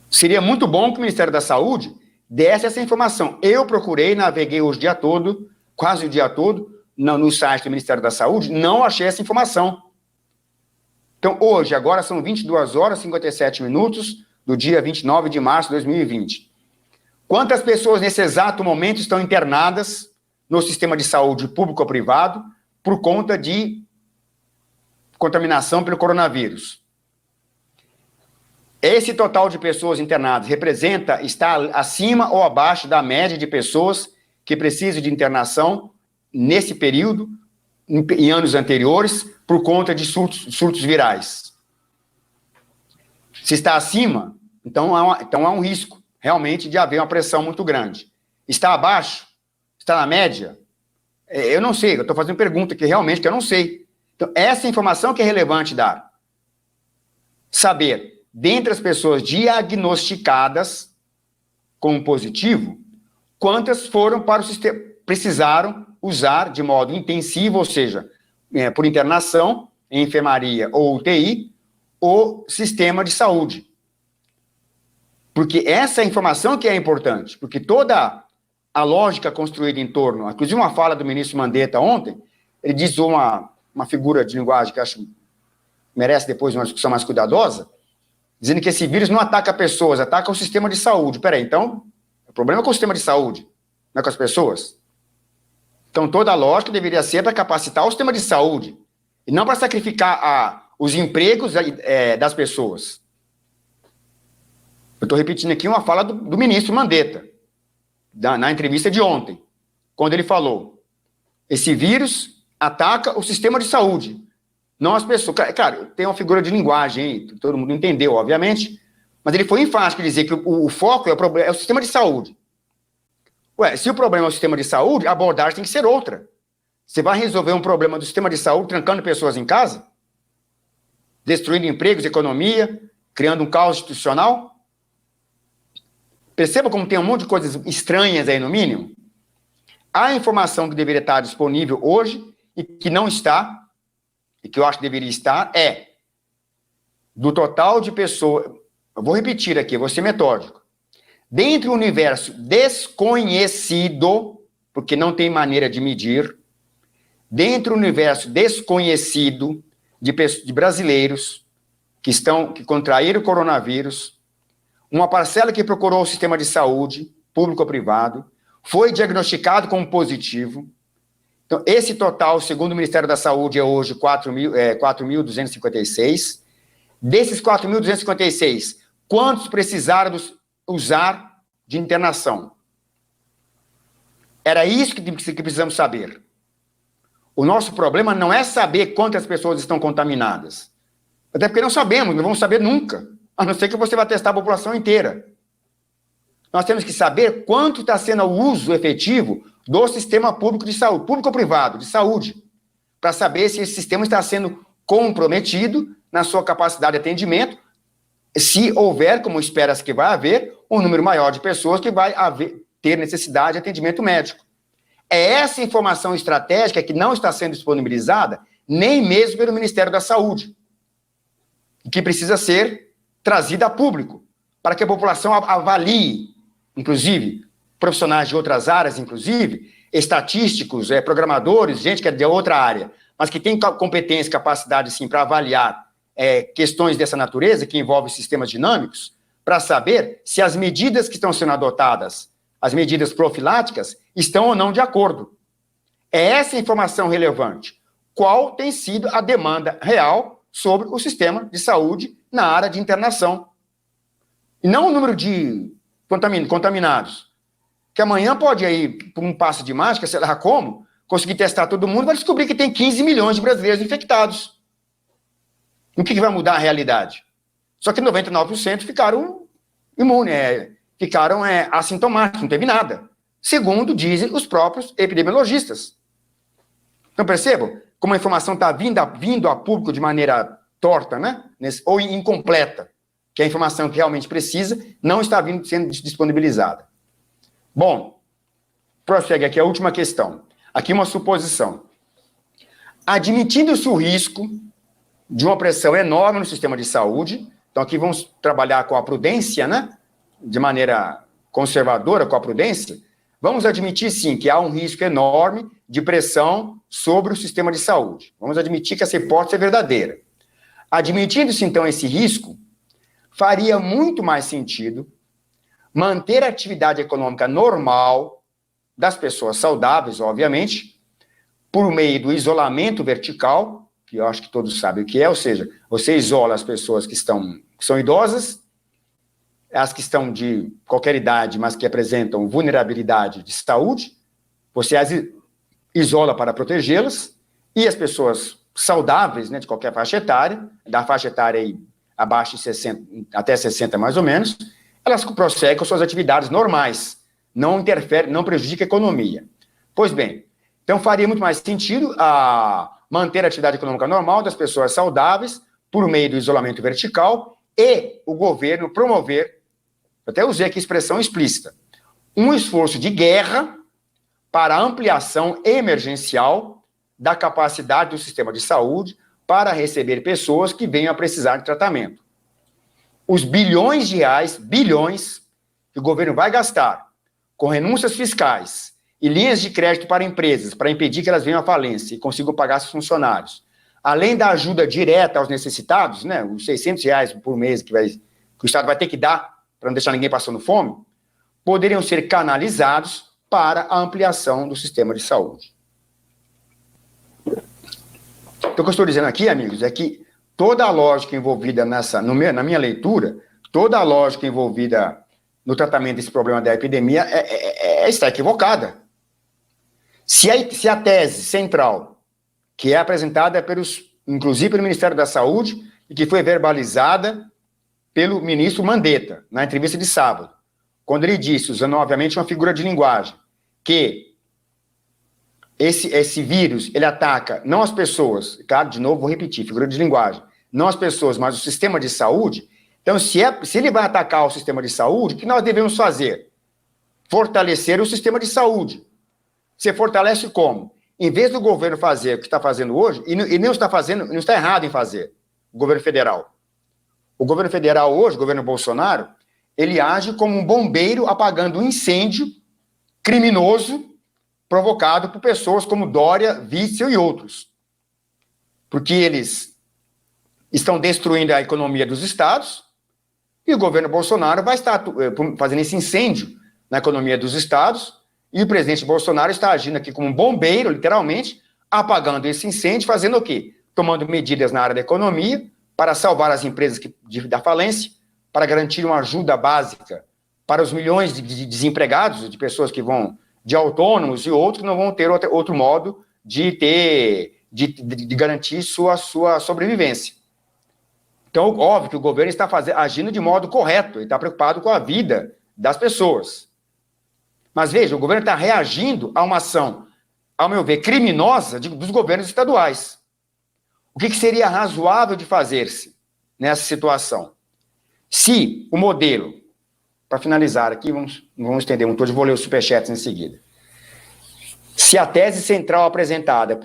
Seria muito bom que o Ministério da Saúde desse essa informação. Eu procurei, naveguei hoje o dia todo, quase o dia todo, no site do Ministério da Saúde, não achei essa informação. Então, hoje, agora são 22 horas e 57 minutos do dia 29 de março de 2020. Quantas pessoas nesse exato momento estão internadas no sistema de saúde público ou privado por conta de contaminação pelo coronavírus. Esse total de pessoas internadas está acima ou abaixo da média de pessoas que precisam de internação nesse período, em anos anteriores, por conta de surtos virais? Se está acima, então há um risco, realmente, de haver uma pressão muito grande. Está abaixo? Está na média? Eu não sei, eu estou fazendo pergunta que realmente que eu não sei. Então, essa informação que é relevante dar. Saber, dentre as pessoas diagnosticadas com positivo, quantas foram para o sistema, precisaram usar de modo intensivo, ou seja, por internação, em enfermaria ou UTI, o sistema de saúde. Porque essa é a informação que é importante, porque toda a lógica construída em torno, inclusive uma fala do ministro Mandetta ontem, ele diz uma figura de linguagem que eu acho merece depois uma discussão mais cuidadosa, dizendo que esse vírus não ataca pessoas, ataca o sistema de saúde. Peraí, então, o problema é com o sistema de saúde, não é com as pessoas? Então, toda a lógica deveria ser para capacitar o sistema de saúde, e não para sacrificar os empregos das pessoas. Eu estou repetindo aqui uma fala do ministro Mandetta, na entrevista de ontem, quando ele falou: esse vírus ataca o sistema de saúde, não as pessoas. Claro, tem uma figura de linguagem aí, todo mundo entendeu, obviamente, mas ele foi enfático em dizer que o foco é o sistema de saúde. Ué, se o problema é o sistema de saúde, a abordagem tem que ser outra. Você vai resolver um problema do sistema de saúde trancando pessoas em casa? Destruindo empregos, economia, criando um caos institucional? Perceba como tem um monte de coisas estranhas aí no mínimo. A informação que deveria estar disponível hoje e que não está, e que eu acho que deveria estar, é do total de pessoas. Eu vou repetir aqui, vou ser metódico. Dentro do universo desconhecido, porque não tem maneira de medir, dentro do universo desconhecido de brasileiros que contraíram o coronavírus, uma parcela que procurou o sistema de saúde, público ou privado, foi diagnosticado como positivo. Então, esse total, segundo o Ministério da Saúde, é hoje 4.256. Desses 4.256, quantos precisaram usar de internação? Era isso que precisamos saber. O nosso problema não é saber quantas pessoas estão contaminadas. Até porque não sabemos, não vamos saber nunca. A não ser que você vá testar a população inteira. Nós temos que saber quanto está sendo o uso efetivo do sistema público de saúde, público ou privado, de saúde, para saber se esse sistema está sendo comprometido na sua capacidade de atendimento, se houver, como espera-se que vai haver, um número maior de pessoas que vai ter necessidade de atendimento médico. É essa informação estratégica que não está sendo disponibilizada nem mesmo pelo Ministério da Saúde, que precisa ser trazida a público, para que a população avalie, inclusive, profissionais de outras áreas, inclusive, estatísticos, programadores, gente que é de outra área, mas que tem competência e capacidade, sim, para avaliar questões dessa natureza, que envolvem sistemas dinâmicos, para saber se as medidas que estão sendo adotadas, as medidas profiláticas, estão ou não de acordo. É essa informação relevante. Qual tem sido a demanda real sobre o sistema de saúde na área de internação? E não o número de contaminados. Que amanhã pode ir por um passe de mágica, sei lá como, conseguir testar todo mundo, vai descobrir que tem 15 milhões de brasileiros infectados. O que vai mudar a realidade? Só que 99% ficaram imunes, ficaram assintomáticos, não teve nada. Segundo dizem os próprios epidemiologistas. Então percebam como a informação está vindo a público de maneira torta, né? Ou incompleta, que a informação que realmente precisa não está sendo disponibilizada. Bom, prossegue aqui a última questão. Aqui uma suposição. Admitindo-se o risco de uma pressão enorme no sistema de saúde, então aqui vamos trabalhar com a prudência, né? De maneira conservadora, com a prudência, vamos admitir, sim, que há um risco enorme de pressão sobre o sistema de saúde. Vamos admitir que essa hipótese é verdadeira. Admitindo-se, então, esse risco, faria muito mais sentido manter a atividade econômica normal das pessoas saudáveis, obviamente, por meio do isolamento vertical, que eu acho que todos sabem o que é, ou seja, você isola as pessoas que são idosas, as que estão de qualquer idade, mas que apresentam vulnerabilidade de saúde, você as isola para protegê-las, e as pessoas saudáveis, né, de qualquer faixa etária, da faixa etária aí, abaixo de 60, até 60 mais ou menos, elas prosseguem com suas atividades normais, não interfere, não prejudica a economia. Pois bem, então faria muito mais sentido manter a atividade econômica normal das pessoas saudáveis por meio do isolamento vertical e o governo promover, eu até usei aqui a expressão explícita, um esforço de guerra para a ampliação emergencial da capacidade do sistema de saúde para receber pessoas que venham a precisar de tratamento. Os bilhões de reais, bilhões, que o governo vai gastar com renúncias fiscais e linhas de crédito para empresas, para impedir que elas venham à falência e consigam pagar seus funcionários, além da ajuda direta aos necessitados, né, os R$600 por mês que o Estado vai ter que dar para não deixar ninguém passando fome, poderiam ser canalizados para a ampliação do sistema de saúde. Então, o que eu estou dizendo aqui, amigos, é que toda a lógica envolvida na minha leitura, toda a lógica envolvida no tratamento desse problema da epidemia está equivocada. Se a tese central, que é apresentada inclusive pelo Ministério da Saúde, e que foi verbalizada pelo ministro Mandetta, na entrevista de sábado, quando ele disse, usando obviamente uma figura de linguagem, que esse vírus, ele ataca não as pessoas, claro, de novo vou repetir, figura de linguagem, não as pessoas, mas o sistema de saúde. Então, se ele vai atacar o sistema de saúde, o que nós devemos fazer? Fortalecer o sistema de saúde. Você fortalece como? Em vez do governo fazer o que está fazendo hoje, e não está fazendo, não está errado em fazer, o governo federal. O governo federal hoje, o governo Bolsonaro, ele age como um bombeiro apagando um incêndio criminoso provocado por pessoas como Dória, Witzel e outros. Porque eles estão destruindo a economia dos estados e o governo Bolsonaro vai estar fazendo esse incêndio na economia dos estados e o presidente Bolsonaro está agindo aqui como um bombeiro, literalmente, apagando esse incêndio, fazendo o quê? Tomando medidas na área da economia para salvar as empresas da falência, para garantir uma ajuda básica para os milhões de desempregados, de pessoas que vão, de autônomos e outros que não vão ter outro modo de garantir sua sobrevivência. Então, óbvio que o governo está agindo de modo correto, ele está preocupado com a vida das pessoas. Mas veja, o governo está reagindo a uma ação, ao meu ver, criminosa dos governos estaduais. O que seria razoável de fazer-se nessa situação? Se o modelo, para finalizar aqui, não vamos estender muito, hoje vou ler os superchats em seguida. Se a tese central apresentada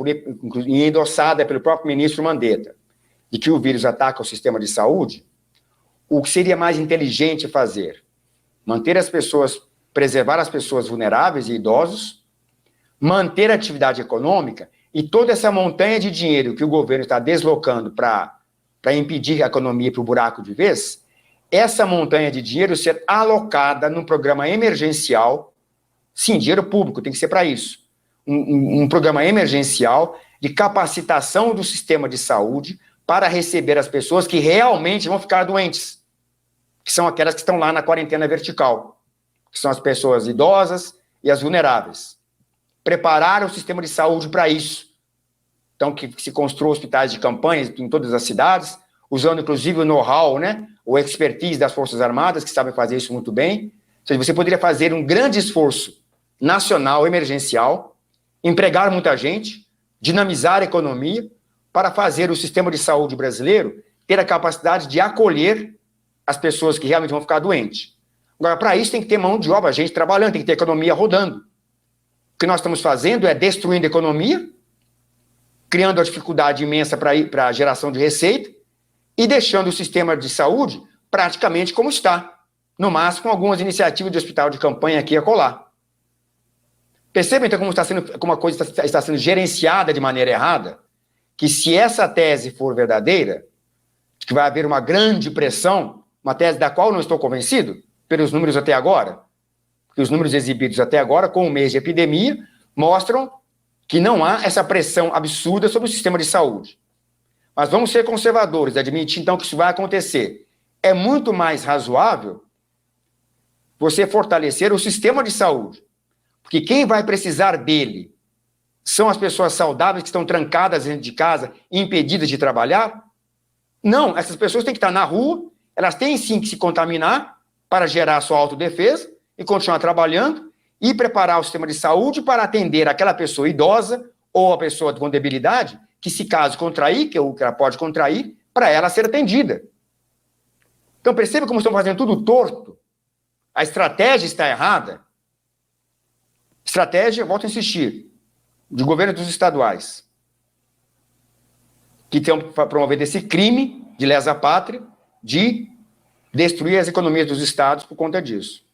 e endossada pelo próprio ministro Mandetta, de que o vírus ataca o sistema de saúde, o que seria mais inteligente fazer? Manter as pessoas, preservar as pessoas vulneráveis e idosos, manter a atividade econômica e toda essa montanha de dinheiro que o governo está deslocando para impedir a economia para o buraco de vez, essa montanha de dinheiro ser alocada num programa emergencial, sim, dinheiro público, tem que ser para isso, um programa emergencial de capacitação do sistema de saúde para receber as pessoas que realmente vão ficar doentes, que são aquelas que estão lá na quarentena vertical, que são as pessoas idosas e as vulneráveis. Preparar o sistema de saúde para isso. Então, que se construam hospitais de campanha em todas as cidades, usando inclusive o know-how, né, o expertise das Forças Armadas, que sabem fazer isso muito bem. Ou seja, você poderia fazer um grande esforço nacional, emergencial, empregar muita gente, dinamizar a economia, para fazer o sistema de saúde brasileiro ter a capacidade de acolher as pessoas que realmente vão ficar doentes. Agora, para isso tem que ter mão de obra, gente trabalhando, tem que ter economia rodando. O que nós estamos fazendo é destruindo a economia, criando uma dificuldade imensa para a geração de receita e deixando o sistema de saúde praticamente como está, no máximo com algumas iniciativas de hospital de campanha aqui e acolá. Perceba então como a coisa está sendo gerenciada de maneira errada, que se essa tese for verdadeira, que vai haver uma grande pressão, uma tese da qual não estou convencido, pelos números até agora, porque os números exibidos até agora, com o mês de epidemia, mostram que não há essa pressão absurda sobre o sistema de saúde. mas vamos ser conservadores, admitir então que isso vai acontecer. É muito mais razoável você fortalecer o sistema de saúde, porque quem vai precisar dele são as pessoas saudáveis que estão trancadas dentro de casa, impedidas de trabalhar? Não, essas pessoas têm que estar na rua, elas têm sim que se contaminar para gerar a sua autodefesa e continuar trabalhando e preparar o sistema de saúde para atender aquela pessoa idosa ou a pessoa com debilidade que, se caso contrair, que ela pode contrair, para ela ser atendida. Então perceba como estão fazendo tudo torto. A estratégia está errada. Estratégia, volto a insistir, de governo dos estaduais, que estão promovendo esse crime de lesa pátria, de destruir as economias dos estados por conta disso.